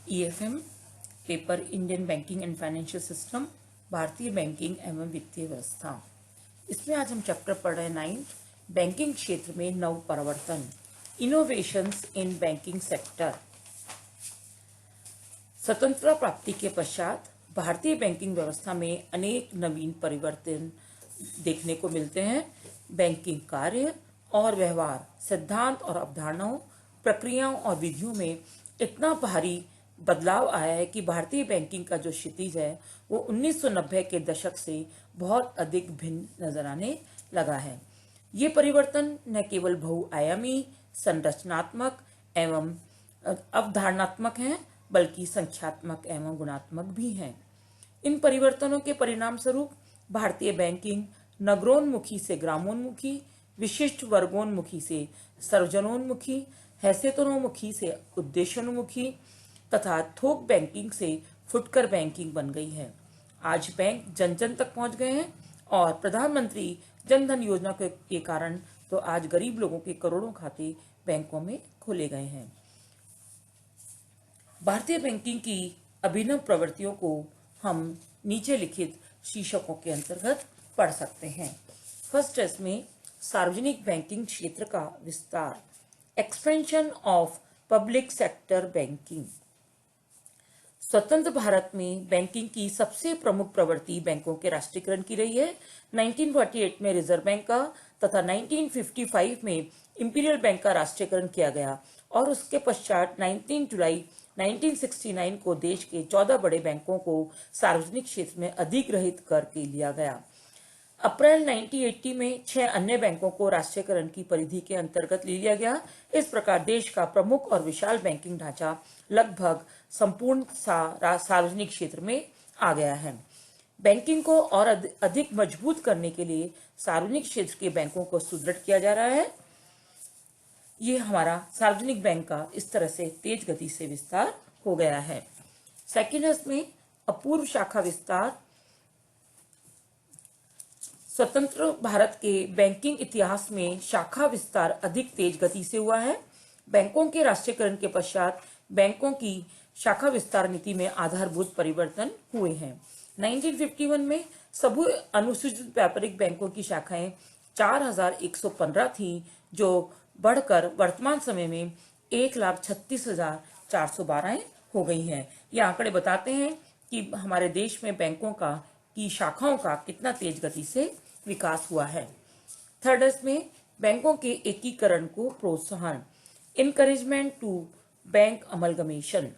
EFM paper Indian banking and financial system, भारतीय banking एवं वित्तीय व्यवस्था। इसमें आज हम चैप्टर पढ़ रहे हैं 9th, बैंकिंग क्षेत्र में नव परिवर्तन, इनोवेशंस इन बैंकिंग सेक्टर। स्वतंत्रता प्राप्ति के पश्चात भारतीय बैंकिंग व्यवस्था में अनेक नवीन परिवर्तन देखने को मिलते हैं। बैंकिंग कार्य और व्यवहार, सिद्धांत और अवधारणाओं, प्रक्रियाओं और विधियों में इतना भारी बदलाव आया है कि भारतीय बैंकिंग का जो क्षितिज है वो 1990 के दशक से बहुत अधिक भिन्न नजर आने लगा है। ये परिवर्तन न केवल बहुआयामी, संरचनात्मक एवं अवधारणात्मक हैं, बल्कि संख्यात्मक एवं गुणात्मक भी हैं। इन परिवर्तनों के परिणाम स्वरूप भारतीय बैंकिंग नगरोन्मुखी से ग्रामोन्मुखी, विशिष्ट वर्गोन्मुखी से सर्वजनोन्मुखी, हैसियतोन्मुखी से उद्देश्योन्मुखी तथा थोक बैंकिंग से फुटकर बैंकिंग बन गई है। आज बैंक जन जन तक पहुंच गए हैं और प्रधानमंत्री जन धन योजना के कारण तो आज गरीब लोगों के करोड़ों खाते बैंकों में खोले गए हैं। भारतीय बैंकिंग की अभिनव प्रवृत्तियों को हम नीचे लिखित शीर्षकों के अंतर्गत पढ़ सकते हैं। फर्स्ट है इसमें सार्वजनिक बैंकिंग क्षेत्र का विस्तार, expansion of public sector banking. स्वतंत्र भारत में बैंकिंग की सबसे प्रमुख प्रवृत्ति बैंकों के राष्ट्रीयकरण की रही है। 1948 में रिजर्व बैंक का तथा 1955 में इंपीरियल बैंक का राष्ट्रीयकरण किया गया और उसके पश्चात 19 जुलाई 1969 को देश के 14 बड़े बैंकों को सार्वजनिक क्षेत्र में अधिग्रहित करके लिया गया। अप्रैल 1980 में 6 अन्य बैंकों को राष्ट्रीयकरण की परिधि के अंतर्गत ले लिया गया। इस प्रकार देश का प्रमुख और विशाल बैंकिंग ढांचा लगभग संपूर्ण सार्वजनिक क्षेत्र में आ गया है। बैंकिंग को और अधिक मजबूत करने के लिए सार्वजनिक क्षेत्र के बैंकों को सुदृढ़ किया जा रहा है। ये हमारा सार्वजनिक बैंक का इस तरह से तेज गति से विस्तार हो गया है। सेकेंड में अपूर्व शाखा विस्तार। स्वतंत्र भारत के बैंकिंग इतिहास में शाखा विस्तार अधिक तेज गति से हुआ है। बैंकों के राष्ट्रीयकरण के पश्चात बैंकों की शाखा विस्तार नीति में आधारभूत परिवर्तन हुए हैं। 1951 में सभी अनुसूचित व्यापारिक बैंकों की शाखाएं 4115 थी, जो बढ़कर वर्तमान समय में 1,36,412 हो गई हैं। ये आंकड़े बताते हैं कि हमारे देश में बैंकों की शाखाओं का कितना तेज गति से विकास हुआ है। थर्ड में बैंकों के एकीकरण को प्रोत्साहन, इनकरेजमेंट टू बैंक अमलगमेशन।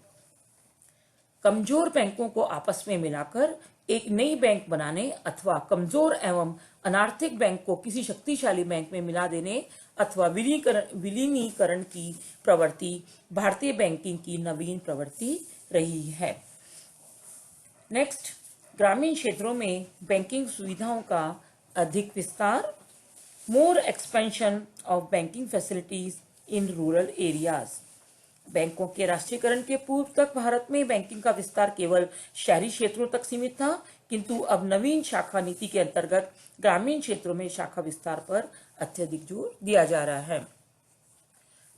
कमजोर बैंकों को आपस में मिलाकर एक नई बैंक बनाने अथवा कमजोर एवं अनार्थिक बैंक को किसी शक्तिशाली बैंक में मिला देने अथवा विलीनीकरण की प्रवृत्ति भारतीय बैंकिंग की नवीन प्रवृत्ति रही है। नेक्स्ट, ग्रामीण क्षेत्रों में बैंकिंग सुविधाओं का अधिक विस्तार, more expansion of banking facilities in rural areas. बैंकों के राष्ट्रीयकरण के पूर्व तक भारत में बैंकिंग का विस्तार केवल शहरी क्षेत्रों तक सीमित था, किंतु अब नवीन शाखा नीति के अंतर्गत ग्रामीण क्षेत्रों में शाखा विस्तार पर अत्यधिक जोर दिया जा रहा है।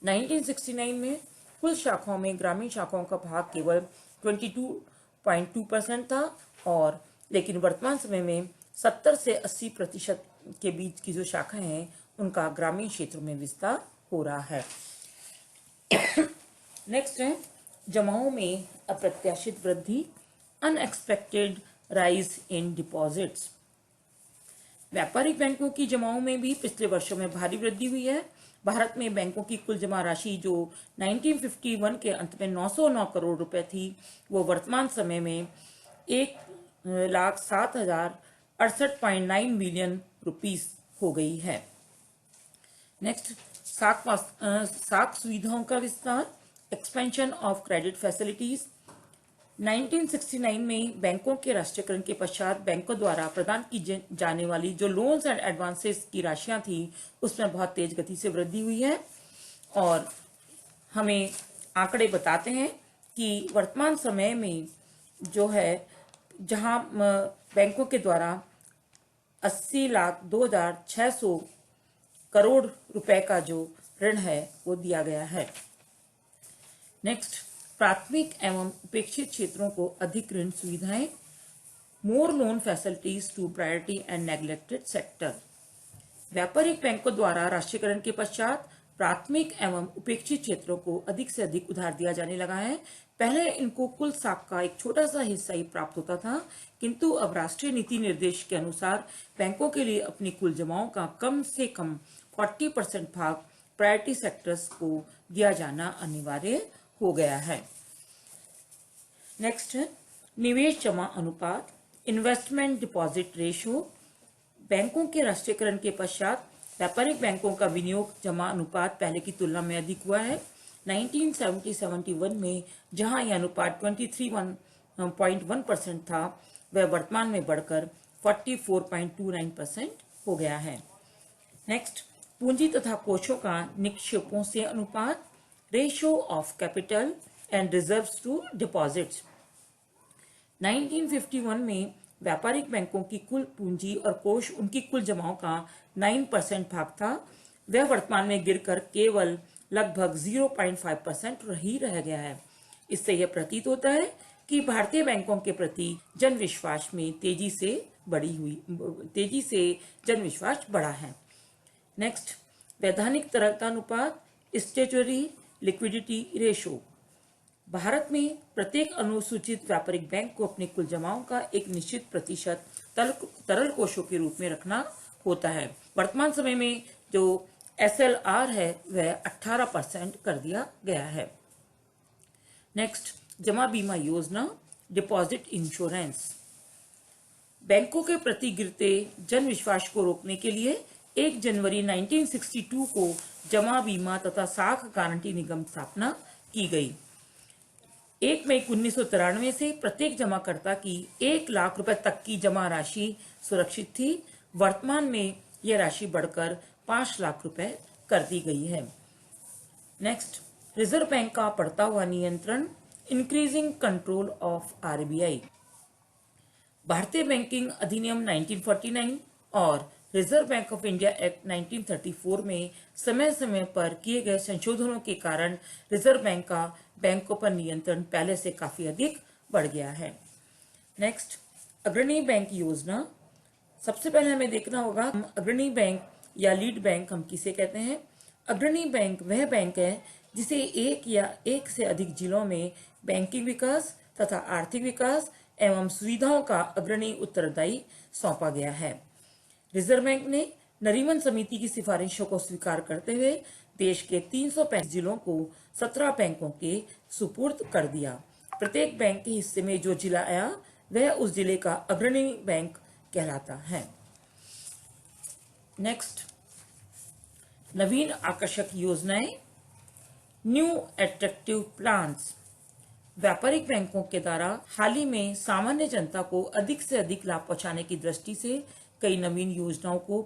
1969 में कुल शाखाओं में ग्रामीण शाखाओं का भाग केवल 22.2% था और लेकिन वर्तमान समय में 70 से 80% के बीच की जो शाखाएं हैं उनका ग्रामीण क्षेत्रों में विस्तार हो रहा है। नेक्स्ट है जमाओं में अप्रत्याशित वृद्धि, अनएक्सपेक्टेड राइज इन डिपॉजिट्स। व्यापारिक बैंकों की जमाओं में भी पिछले वर्षों में भारी वृद्धि हुई है। भारत में बैंकों की कुल जमा राशि जो 1951 के अंत में 909 करोड़ रुपए थी, वो वर्तमान समय में 1,07,068.9 मिलियन रुपीस हो गई है। नेक्स्ट, साख सुविधाओं का विस्तार, एक्सपेंशन ऑफ क्रेडिट फैसिलिटीज। 1969 में बैंकों के राष्ट्रीयकरण के पश्चात बैंकों द्वारा प्रदान की जाने वाली जो लोन्स एंड एडवांसेस की राशियां थी उसमें बहुत तेज गति से वृद्धि हुई है और हमें आंकड़े बताते हैं कि वर्तमान समय में जो है जहां बैंकों के द्वारा 80,02,600 करोड़ रुपए का जो ऋण है वो दिया गया है। नेक्स्ट, प्राथमिक एवं उपेक्षित क्षेत्रों को अधिक ऋण सुविधाएं, more loan facilities to priority and neglected sector. व्यापारिक बैंकों द्वारा राष्ट्रीयकरण के पश्चात प्राथमिक एवं उपेक्षित क्षेत्रों को अधिक से अधिक उधार दिया जाने लगा है। पहले इनको कुल साख का एक छोटा सा हिस्सा ही प्राप्त होता था, किंतु अब राष्ट्रीय नीति निर्देश के अनुसार बैंकों के लिए अपनी कुल जमाओं का कम से कम 40% भाग प्रायोरिटी सेक्टर्स को दिया जाना अनिवार्य हो गया है। नेक्स्ट है निवेश जमा अनुपात, इन्वेस्टमेंट डिपॉजिट रेशियो। बैंकों के राष्ट्रीयकरण के पश्चात व्यापारिक बैंकों का विनियोग जमा अनुपात पहले की तुलना में अधिक हुआ है। 1970-71 में जहां यह अनुपात 23.1% था, वह वर्तमान में बढ़कर 44.29% हो गया है। नेक्स्ट, पूंजी तथा कोषों का निक्षेपों से अनुपात, ratio of capital and reserves to deposits. 1951 में व्यापारिक बैंकों की कुल पूंजी और कोष उनकी कुल जमाओं का 9% भाग था, वह वर्तमान में गिरकर केवल लगभग 0.5% ही रह गया है। इससे यह प्रतीत होता है कि भारतीय बैंकों के प्रति जन विश्वास में तेजी से जन विश्वास बढ़ा है। नेक्स्ट, वैधानिक तरलता अनुपात, स्टैट्यूटरी लिक्विडिटी रेशो। भारत में प्रत्येक अनुसूचित व्यापारिक बैंक को अपनी कुल जमाओं का एक निश्चित प्रतिशत तरल कोषों के रूप में रखना होता है। वर्तमान समय में जो SLR है वह 18% कर दिया गया है। नेक्स्ट, जमा बीमा योजना, डिपॉजिट इंश्योरेंस। बैंकों के प्रति गिरते जन विश्वास को रोकने के लिए 1 जनवरी 1962 को जमा बीमा तथा साख गारंटी निगम स्थापना की गई। 1 मई 1993 से प्रत्येक जमाकर्ता की 1 लाख रुपए तक की जमा राशि सुरक्षित थी। वर्तमान में यह राशि बढ़कर 5 लाख रुपए कर दी गई है। नेक्स्ट, रिजर्व बैंक का बढ़ता हुआ नियंत्रण, इंक्रीजिंग कंट्रोल ऑफ RBI। भारतीय बैंकिंग अधिनियम 1949 और reserve bank of India act 1934 में समय समय पर किए गए संशोधनों के कारण रिजर्व बैंक का बैंकों पर नियंत्रण पहले से काफी अधिक बढ़ गया है। नेक्स्ट, अग्रणी बैंक योजना। सबसे पहले हमें देखना होगा अग्रणी बैंक या लीड बैंक हम किसे कहते हैं। अग्रणी बैंक वह बैंक है जिसे एक या एक से अधिक जिलों में बैंकिंग विकास तथा आर्थिक विकास एवं सुविधाओं का अग्रणी उत्तरदायी सौंपा गया है। रिजर्व बैंक ने नरीमन समिति की सिफारिशों को स्वीकार करते हुए देश के 335 जिलों को 17 बैंकों के सुपुर्द कर दिया। प्रत्येक बैंक के हिस्से में जो जिला आया वह उस जिले का अग्रणी बैंक कहलाता है। नेक्स्ट, नवीन आकर्षक योजनाएं, न्यू एट्रैक्टिव प्लान्स। व्यापारिक बैंकों के द्वारा हाल ही में सामान्य जनता को अधिक से अधिक लाभ पहुंचाने की दृष्टि से कई नवीन योजनाओं को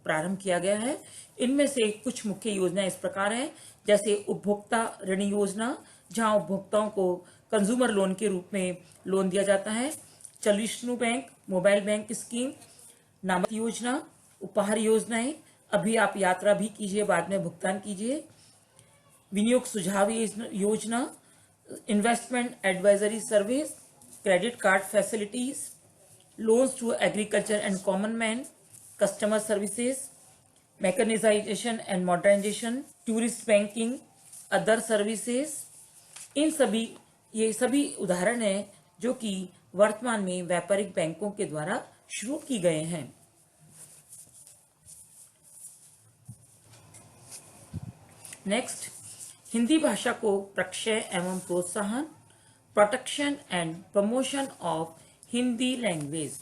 प्रारंभ किया गया है। इनमें से कुछ मुख्य योजनाएं इस प्रकार हैं, जैसे उपभोक्ता ऋण योजना, जहां उपभोक्ताओं को कंज्यूमर लोन के रूप में लोन दिया जाता है। चलिष्णु बैंक मोबाइल बैंक स्कीम, नामत योजना, उपहार योजनाएं, अभी आप यात्रा भी कीजिए बाद में भुगतान कीजिए। विनियोग सुझाव योजना, investment advisory service, credit card facilities, loans to agriculture and common man, customer services, mechanisation and modernisation, tourist banking, other services. ये सभी उदाहरण हैं जो कि वर्तमान में व्यापारिक बैंकों के द्वारा शुरू की गए हैं। नेक्स्ट, हिंदी भाषा को प्रक्षय एवं प्रोत्साहन, protection and promotion of Hindi language.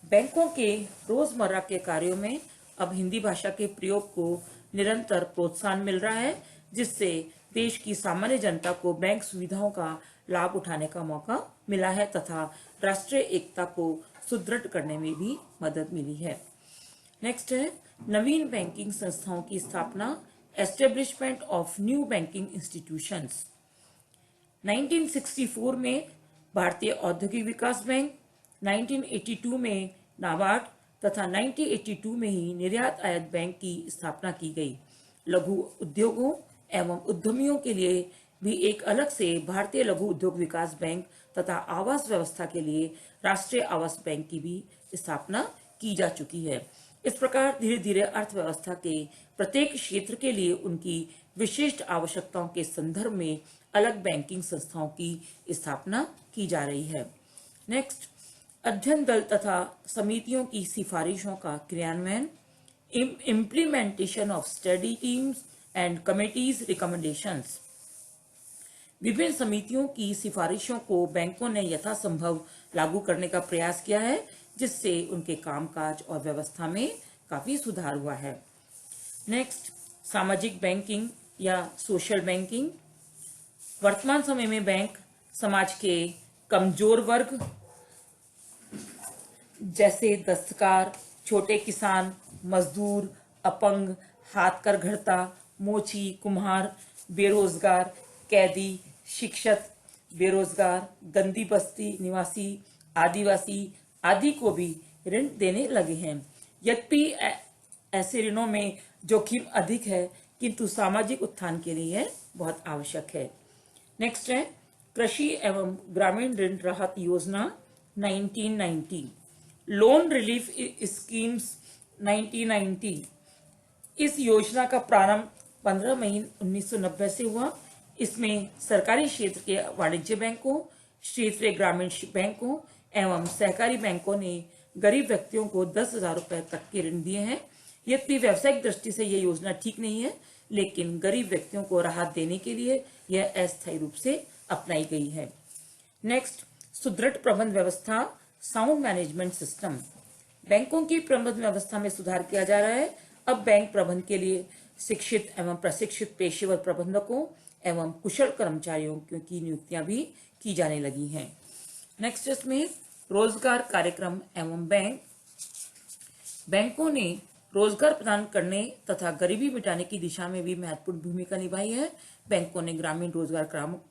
बैंकों के रोजमर्रा के कार्यों में अब हिंदी भाषा के प्रयोग को निरंतर प्रोत्साहन मिल रहा है, जिससे देश की सामान्य जनता को बैंक सुविधाओं का लाभ उठाने का मौका मिला है तथा राष्ट्रीय एकता को सुदृढ़ करने में भी मदद मिली है। नेक्स्ट है नवीन बैंकिंग संस्थाओं की स्थापना, establishment of new banking institutions. 1964 में भारतीय औद्योगिक विकास बैंक, 1982 में नाबार्ड तथा 1982 में ही निर्यात आयात बैंक की स्थापना की गई। लघु उद्योगों एवं उद्यमियों के लिए भी एक अलग से भारतीय लघु उद्योग विकास बैंक तथा आवास व्यवस्था के लिए राष्ट्रीय आवास बैंक की भी स्थापना की जा चुकी है। इस प्रकार धीरे धीरे अर्थव्यवस्था के प्रत्येक क्षेत्र के लिए उनकी विशिष्ट आवश्यकताओं के संदर्भ में अलग बैंकिंग संस्थाओं की स्थापना की जा रही है। नेक्स्ट, अध्ययन दल तथा समितियों की सिफारिशों का क्रियान्वयन, implementation of study teams and committees recommendations. विभिन्न समितियों की सिफारिशों को बैंकों ने यथासंभव लागू करने का प्रयास किया है, जिससे उनके कामकाज और व्यवस्था में काफी सुधार हुआ है। नेक्स्ट, सामाजिक बैंकिंग या सोशल बैंकिंग। वर्तमान समय में बैंक समाज के कमजोर वर्ग जैसे दस्तकार, छोटे किसान, मजदूर, अपंग, हाथ करघड़ता, मोची, कुम्हार, बेरोजगार, कैदी, शिक्षक, बेरोजगार, गंदी बस्ती निवासी, आदिवासी आदि को भी ऋण देने लगे हैं। यद्यपि ऐसे ऋणों में जोखिम अधिक है, किंतु सामाजिक उत्थान के लिए यह बहुत आवश्यक है। नेक्स्ट है कृषि एवं ग्रामीण ऋण राहत योजना 1990, लोन रिलीफ स्कीम्स 1990। इस योजना का प्रारंभ 15 मई 1990 से हुआ। इसमें सरकारी क्षेत्र के वाणिज्य बैंकों, क्षेत्रीय ग्रामीण बैंकों एवं सहकारी बैंकों ने गरीब व्यक्तियों को 10,000 रुपए तक के ऋण दिए हैं। यद्यपि व्यावसायिक दृष्टि से यह योजना ठीक नहीं है, लेकिन गरीब व्यक्तियों को राहत देने के लिए यह अस्थायी रूप से अपनाई गई है। नेक्स्ट, सुदृढ़ प्रबंध व्यवस्था, साउंड मैनेजमेंट सिस्टम। बैंकों की प्रबंध व्यवस्था में सुधार किया जा रहा है। अब बैंक प्रबंध के लिए शिक्षित एवं प्रशिक्षित पेशेवर प्रबंधकों एवं कुशल कर्मचारियों की नियुक्तियां भी की जाने लगी हैं। नेक्स्ट, इसमें रोजगार कार्यक्रम एवं बैंकों ने रोजगार प्रदान करने तथा गरीबी मिटाने की दिशा में भी महत्वपूर्ण भूमिका निभाई है। बैंकों ने ग्रामीण रोजगार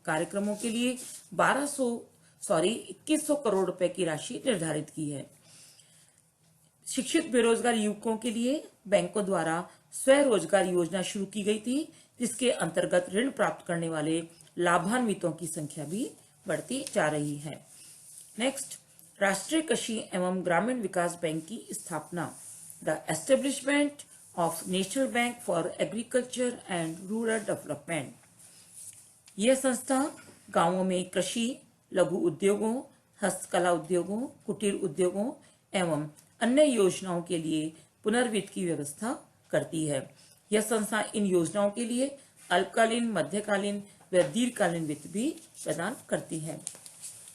कार्यक्रमों के लिए 2100 करोड़ रुपए की राशि निर्धारित की है। शिक्षित बेरोजगार युवकों के लिए बैंकों द्वारा स्वरोजगार योजना शुरू की गई थी, जिसके अंतर्गत ऋण प्राप्त करने वाले लाभान्वितों की संख्या भी बढ़ती जा रही है। नेक्स्ट, राष्ट्रीय कृषि एवं ग्रामीण विकास बैंक की स्थापना, the establishment of national bank for agriculture and rural development. यह संस्था गांवों में कृषि, लघु उद्योगों, हस्तकला उद्योगों, कुटीर उद्योगों एवं अन्य योजनाओं के लिए पुनर्वित्त की व्यवस्था करती है। यह संस्था इन योजनाओं के लिए अल्पकालीन, मध्यकालीन व दीर्घकालीन वित्त भी प्रदान करती है।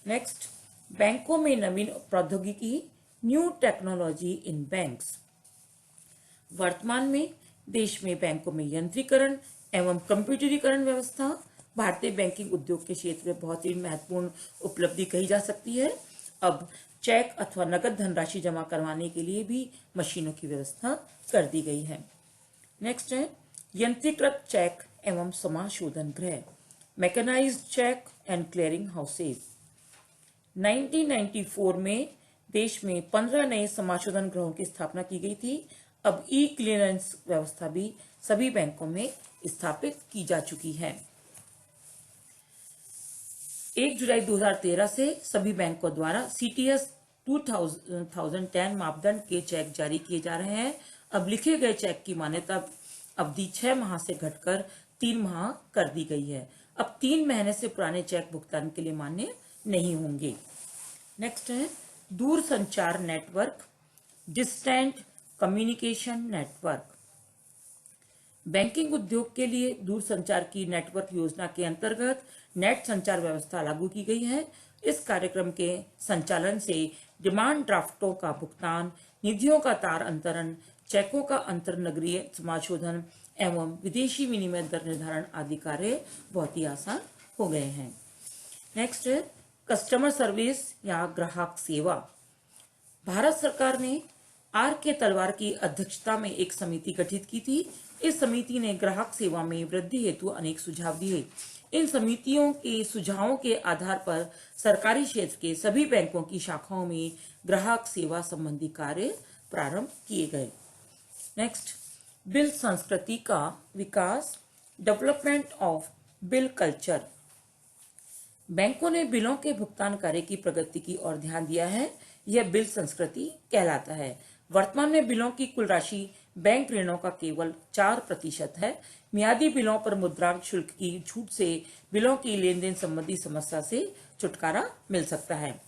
नेक्स्ट, बैंकों में नवीन प्रौद्योगिकी, न्यू टेक्नोलॉजी इन बैंक्स। वर्तमान में देश में बैंकों में यंत्रीकरण एवं कंप्यूटरीकरण व्यवस्था भारतीय बैंकिंग उद्योग के क्षेत्र में बहुत ही महत्वपूर्ण उपलब्धि कही जा सकती है। अब चेक अथवा नकद धनराशि जमा करवाने के लिए भी मशीनों की व्यवस्था कर दी गई है। नेक्स्ट है यंत्रीकृत चेक एवं समाशोधन गृह, mechanised cheque and clearing houses. 1994 में देश में 15 नए समाशोधन गृहों की स्थापना की गई थी। अब ई क्लियरेंस व्यवस्था भी सभी बैंकों में स्थापित की जा चुकी है। 1 जुलाई 2013 से सभी बैंकों द्वारा सीटीएस 2010 मापदंड के चेक जारी किए जा रहे हैं। अब लिखे गए चेक की मान्यता अवधि 6 माह से घटकर 3 माह कर दी गई है। अब 3 महीने से पुराने चेक भुगतान के लिए मान्य नहीं होंगे। नेक्स्ट है दूर संचार network, distant communication network. Banking उद्योग के लिए दूरसंचार की नेटवर्क योजना के अंतर्गत नेट संचार व्यवस्था लागू की गई है। इस कार्यक्रम के संचालन से डिमांड ड्राफ्टों का भुगतान, निधियों का तार अंतरण, चेकों का अंतरनगरीय समाशोधन एवं विदेशी विनिमय दर निर्धारण आदि कार्य बहुत ही आसान हो गए हैं। नेक्स्ट है कस्टमर सर्विस या ग्राहक सेवा। भारत सरकार ने आर के तलवार की अध्यक्षता में एक समिति गठित की थी। इस समिति ने ग्राहक सेवा में वृद्धि हेतु अनेक सुझाव दिए। इन समितियों के सुझावों के आधार पर सरकारी क्षेत्र के सभी बैंकों की शाखाओं में ग्राहक सेवा संबंधी कार्य प्रारंभ किए गए। नेक्स्ट, बिल संस्कृति का विकास, डेवलपमेंट ऑफ बिल कल्चर। बैंकों ने बिलों के भुगतान कार्य की प्रगति की ओर ध्यान दिया है। यह बिल संस्कृति कहलाता है। वर्तमान में बिलों की कुल राशि बैंक ऋणों का केवल 4% है। मियादी बिलों पर मुद्रांक शुल्क की छूट से बिलों की लेन देन संबंधी समस्या से छुटकारा मिल सकता है।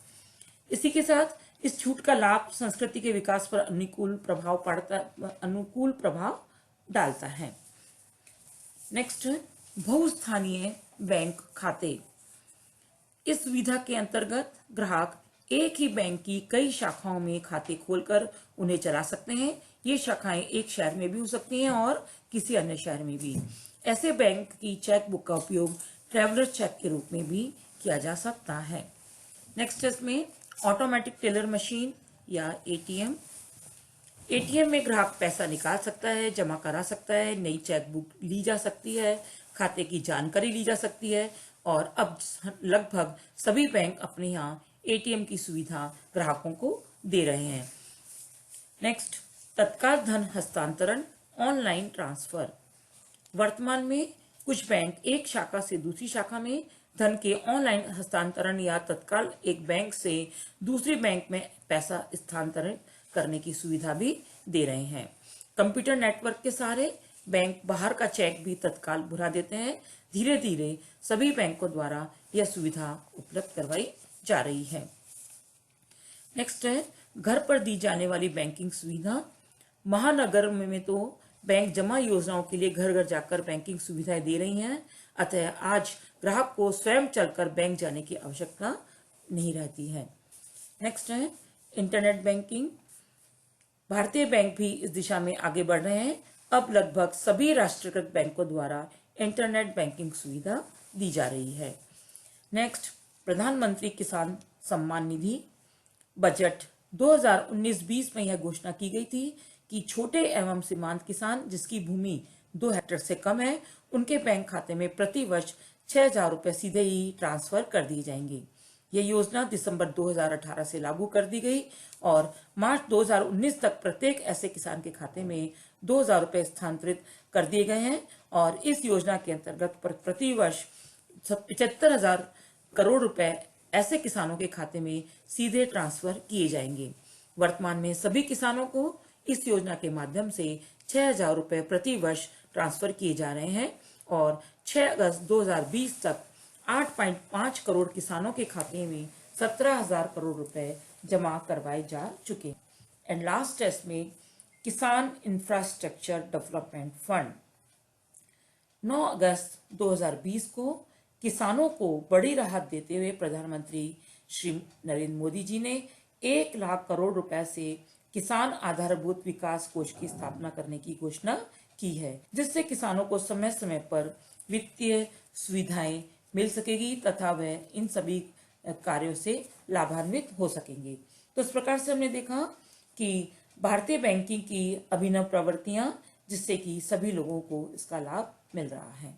इसी के साथ इस छूट का लाभ संस्कृति के विकास पर अनुकूल प्रभाव डालता है। नेक्स्ट, बहुस्थानीय बैंक खाते। इस सुविधा के अंतर्गत ग्राहक एक ही बैंक की कई शाखाओं में खाते खोलकर उन्हें चला सकते हैं। ये शाखाएं एक शहर में भी हो सकती हैं और किसी अन्य शहर में भी। ऐसे बैंक की चेक बुक का उपयोग ट्रैवलर चेक के रूप में भी किया जा सकता है। नेक्स्ट इसमें ऑटोमेटिक टेलर मशीन या एटीएम। एटीएम में ग्राहक पैसा निकाल सकता है, जमा करा सकता है, नई चेक बुक ली जा सकती है, खाते की जानकारी ली जा सकती है और अब लगभग सभी बैंक अपने यहाँ एटीएम की सुविधा ग्राहकों को दे रहे हैं। नेक्स्ट, तत्काल धन हस्तांतरण, ऑनलाइन ट्रांसफर। वर्तमान में कुछ बैंक एक शाखा से दूसरी शाखा में धन के ऑनलाइन हस्तांतरण या तत्काल एक बैंक से दूसरे बैंक में पैसा स्थानांतरण करने की सुविधा भी दे रहे हैं। कंप्यूटर नेटवर्क के सहारे बैंक बाहर का चेक भी तत्काल भुना देते हैं। धीरे धीरे सभी बैंकों द्वारा यह सुविधा उपलब्ध करवाई जा रही है। नेक्स्ट है घर पर दी जाने वाली बैंकिंग सुविधा। महानगर में तो बैंक जमा योजनाओं के लिए घर घर जाकर बैंकिंग सुविधाएं दे रही हैं, अतः आज ग्राहक को स्वयं चलकर बैंक जाने की आवश्यकता नहीं रहती है। नेक्स्ट है इंटरनेट बैंकिंग। भारतीय बैंक भी इस दिशा में आगे बढ़ रहे हैं। अब लगभग सभी राष्ट्रीयकृत बैंकों द्वारा इंटरनेट बैंकिंग सुविधा दी जा रही है। नेक्स्ट, प्रधानमंत्री किसान सम्मान निधि। बजट 2019-20 में यह घोषणा की गई थी कि छोटे एवं सीमांत किसान जिसकी भूमि 2 हेक्टेयर से कम है, उनके बैंक खाते में प्रति वर्ष 6,000 रुपए सीधे ही ट्रांसफर कर दिए जाएंगे। यह योजना दिसंबर 2018 से लागू कर दी गई और मार्च 2019 तक प्रत्येक ऐसे किसान के खाते में 2,000 रुपए स्थानांतरित कर दिए गए हैं और इस योजना के अंतर्गत प्रति वर्ष 75,000 करोड़ रुपए ऐसे किसानों के खाते में सीधे ट्रांसफर किए जाएंगे। वर्तमान में सभी किसानों को इस योजना के माध्यम से 6,000 रुपए प्रति वर्ष ट्रांसफर किए जा रहे हैं और 6 अगस्त 2020 तक 8.5 करोड़ किसानों के खाते में 17,000 करोड़ रुपए जमा करवाए जा चुके। एंड लास्ट टेस्ट में किसान इंफ्रास्ट्रक्चर डेवलपमेंट फंड 9 अगस्त 2020 को किसानों को बड़ी राहत देते हुए प्रधानमंत्री श्री नरेंद्र मोदी जी ने 1 लाख करोड़ रुपए से किसान आधारभूत विकास कोष की स्थापना करने की घोषणा की है, जिससे किसानों को समय समय पर वित्तीय सुविधाएं मिल सकेगी तथा वह इन सभी कार्यों से लाभान्वित हो सकेंगे। तो इस प्रकार से हमने देखा कि भारतीय बैंकिंग की अभिनव प्रवृत्तियां जिससे कि सभी लोगों को इसका लाभ मिल रहा है।